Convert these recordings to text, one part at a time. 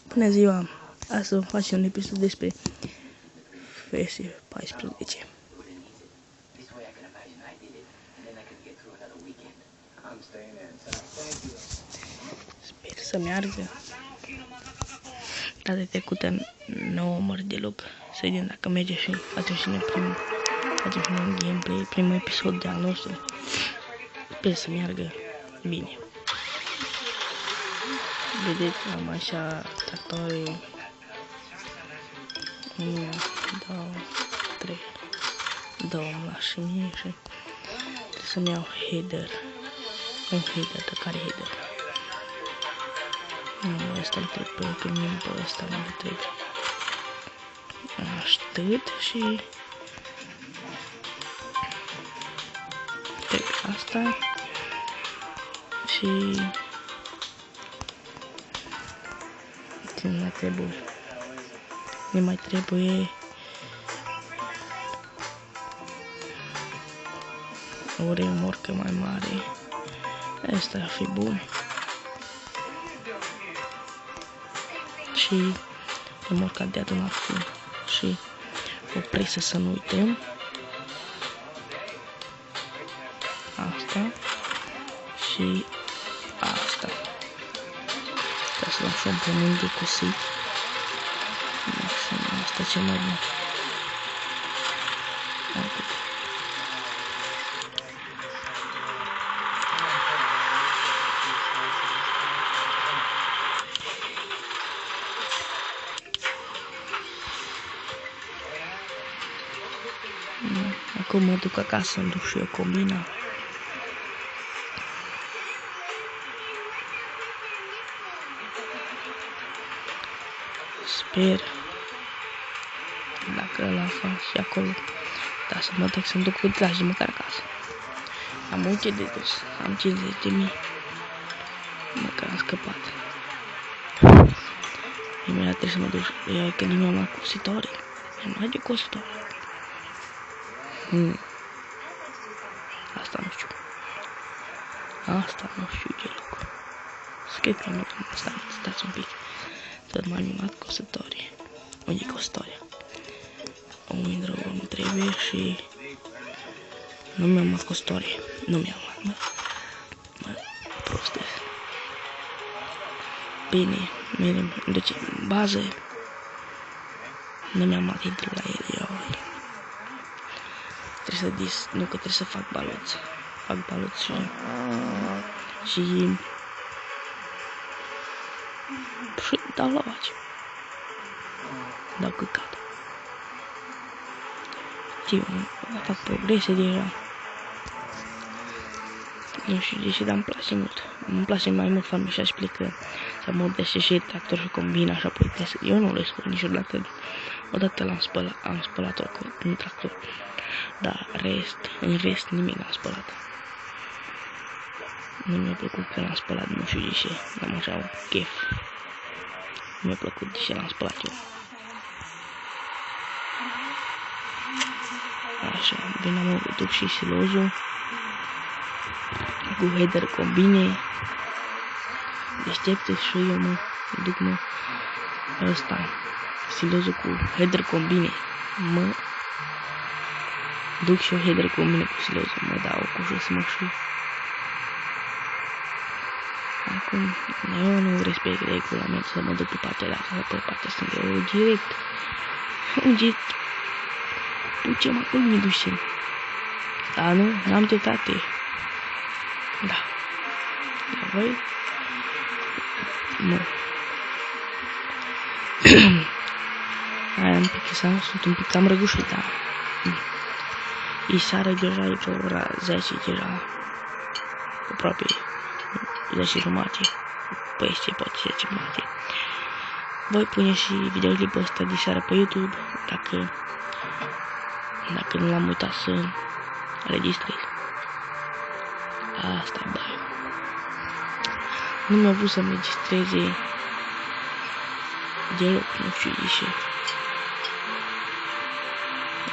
Bună ziua! Astăzi vom face un episod despre FS14. Sper să meargă. Data trecută nu omor deloc. Să vedem dacă merge și facem și noi facem un gameplay, primul episod de al nostru. Sper să meargă bine. Vedeți, am așa tractoare 1, 2, 3, 2 la și mie și trebuie să-mi iau header. Un header, de care header? Nu, ăsta îmi trebuie, pe mine pe ăsta nu îmi trebuie. Aștept și trec asta și ne mai trebuie o remorcă mai mare. Asta ar fi bun. Și remorca de adunat fum și o presă, să nu uităm. Asta și asta. Ca să luăm și un pământ de cusit. Maxim, asta ce mai bun. Atât. Acum mă duc acasă să-mi duc și eu combina. Sper, dacă ăla fac și acolo, dar să mă duc să-mi duc utilaj măcar acasă. Am multe de dus, am 50.000, măcar am scăpat. Imediat trebuie să mă duc, că nimeni am luat cositoare, mi-am luat de cositoare. Asta nu știu. Asta nu știu deloc. Cred că nu am asta, stați un pic. Tot m-am luat cositoare. Unde e cositoarea? O mândră îmi trebuie și nu mi-am luat cositoare. Nu mi-am luat, mă prostesc. Bine, merem, deci bază. Nu mi-am luat de la el, iau. Trebuie să nu că trebuie să fac baloți. Fac baloți și dau la vaci. Dau căcat. Știu, fac progrese deja. Nu știu de ce, dar îmi place mult. Îmi place mai mult farmișa și plecă să mă dește și tractor și combina și apoi test. Eu nu le scot niciodată. Odată am spălat-o cu un tractor. Dar în rest nimic n-am spălat. Nu mi-a plăcut că l-am spălat, nu știu de ce. Am așa un chef. Nu mi-a plăcut de ce l-am spălat eu. Așa, bine, am duc și silozul. Cu header combine. Deștepte și eu duc ăsta. Silozul cu header combine. Duc și o header combine cu silozul. Mă dau cu jos mășuri. Acum, eu nu respect regulamentul să mă duc pe partea de acasă, pe partea stângă. Eu direct. Unde ducem acolo, ne ducem. Dar nu, n-am dreptate. Da. Dar voi? Nu. Aia un pic, sunt un pic cam răgușit, dar... E seara deja, e pe ora 10 deja. Aproape 10 jumate. Păi ce poate 10 jumate. Voi pune și videoclipul ăsta de seară pe YouTube, dacă nu l-am uitat să registrez. Asta e bai. Nu mi-a vrut să-mi registreze deloc, nu știu de ce.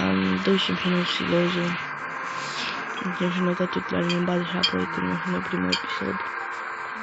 Am 12 minute silozul. Am și notat utilajul în bază și apoi terminăm primul episod.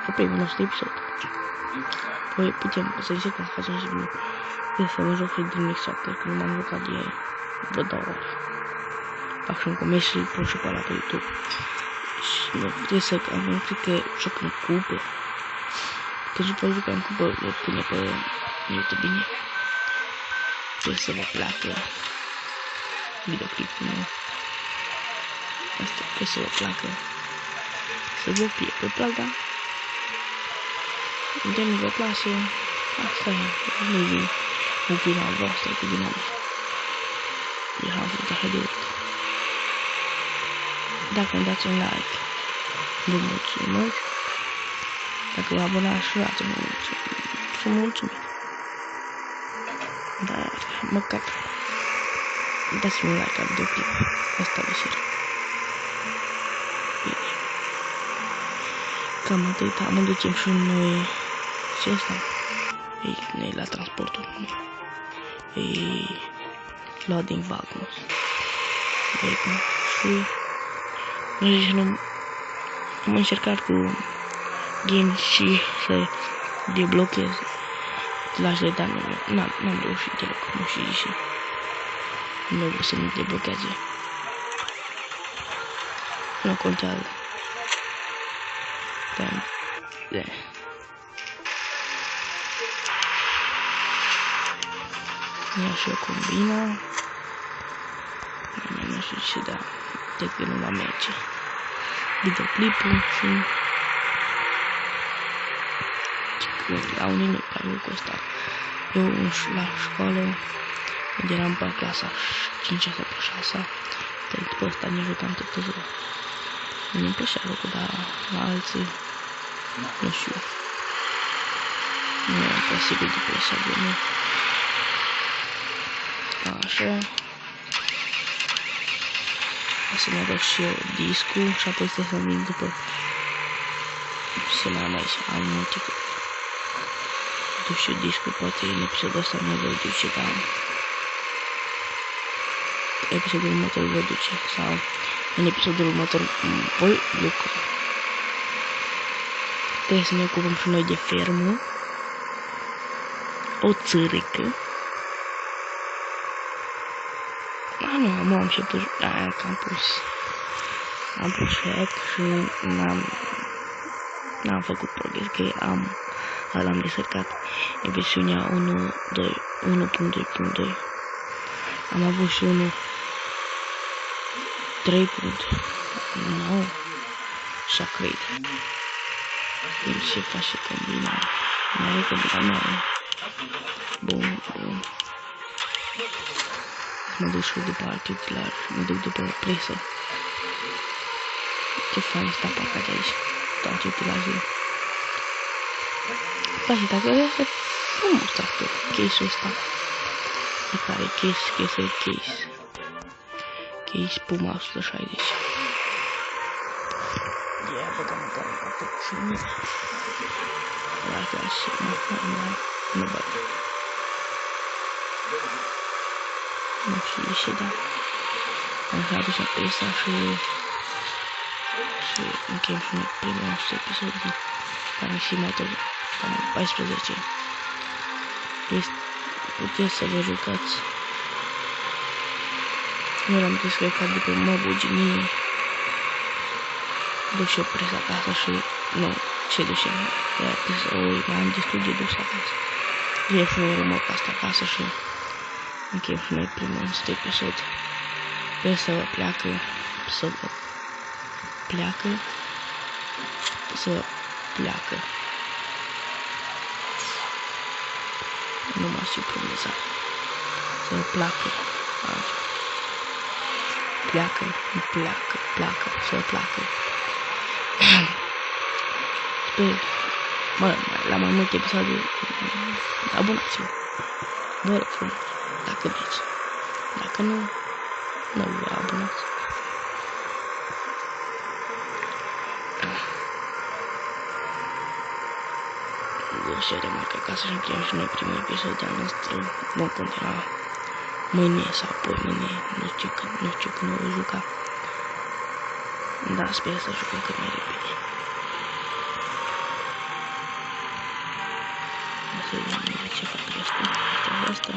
Apoi primul nostru episod. Păi putem să încercăm să facem și să mă joc și Dreaming Soccer, când m-am jucat de vreo 2 ori. Fac și un comis și îl pun și pe ăla pe YouTube. Și nu putem să cred că jucăm cupă. Că după jucăm cupă, le pune pe YouTube bine. Trebuie să vă placă videoclipul meu. Asta trebuie să vă placă. Să vă fie pe plaga. De nu vă place, asta e. Nu e vina voastră, e vina mea. Eu am făcut așa de urât. Dacă îmi dați un like, vă mulțumesc. Dacă vă abonați și dați un mulțumit. Dar măcar dați-mi un like la videoclip. Asta vă cer. Bine. Cam atât. Mă ducem și noi. Ce asta? E la transportul. E loading wagons. Și nu am încercat cu game și să deblochez tlajele, dar n-am reușit deloc, nu știu de ce. Nu vreau să mi deblocheze. Nu contează. Da. Ia și eu combina. Nu știu ce da. Cred că nu va merge. Videoclipul și la unii nu-i plac lucrul ăsta. Eu la școală, când eram pe clasa 5-a sau pe 6-a, pe ăsta ne jucam tot ziua. Mi-mi plăcea lucrul, dar la alții, nu știu. Nu am posibil de plăcea de mine. Așa. O să mă duc și eu discul și apoi să vin după. Să l-am aici, am multe. Duc și eu discul, poate în episodul ăsta nu voi duce, dar episodul următor voi duce, sau în episodul următor voi lucra. Trebuie să ne ocupăm și noi de fermă, o țărică. Nu, am și pus, aia că am pus hack și n-am făcut progres, că l-am descărcat în versiunea 1.2.2. Am avut și 3.9, așa cred. Ce face combina? N-are combina mea. Bun. Mă duc și după alte utilari, mă duc după presă. Ce fain ăsta pacat aici, toate utilajele. Place, dacă este frumos asta, case-ul ăsta. De care case. Case Puma 160. Ia, băgăm măcar un atât și mine. Lasă așa, mă bag. Nu știu de ce, dar am să aducem presa și încheiem și noi primul nostru episod din care și mai tot, cam 14. Puteți să vă jucați. Eu l-am descărcat de pe Mobuginii. Duc și eu presa acasă și nu, ce ducem? Mai am destul de dus acasă. E și un remorc asta acasă și încheiem și noi primul nostru episod. Sper să vă pleacă, Nu mă știu pronunța. Să vă placă. Placă, să vă placă. Sper, la mai multe episoade, abonați-vă. Vă rog frumos, dacă vreți. Dacă nu vă abonați. Vă și remarcă ca să încheiem și noi primul episod de-al nostru. Vom continua mâine sau poimâine, nu știu când o voi juca. Dar sper să jucăm cât mai repede. să vedem ce fac asta.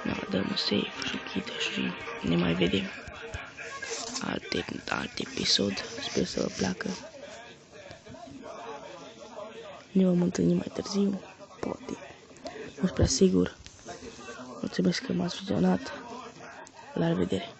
Da, dăm save și închide și ne mai vedem. Alt episod. Sper să vă placă. Ne vom întâlni mai târziu. Poate. Nu sunt prea sigur. Mulțumesc că m-ați vizionat. La revedere.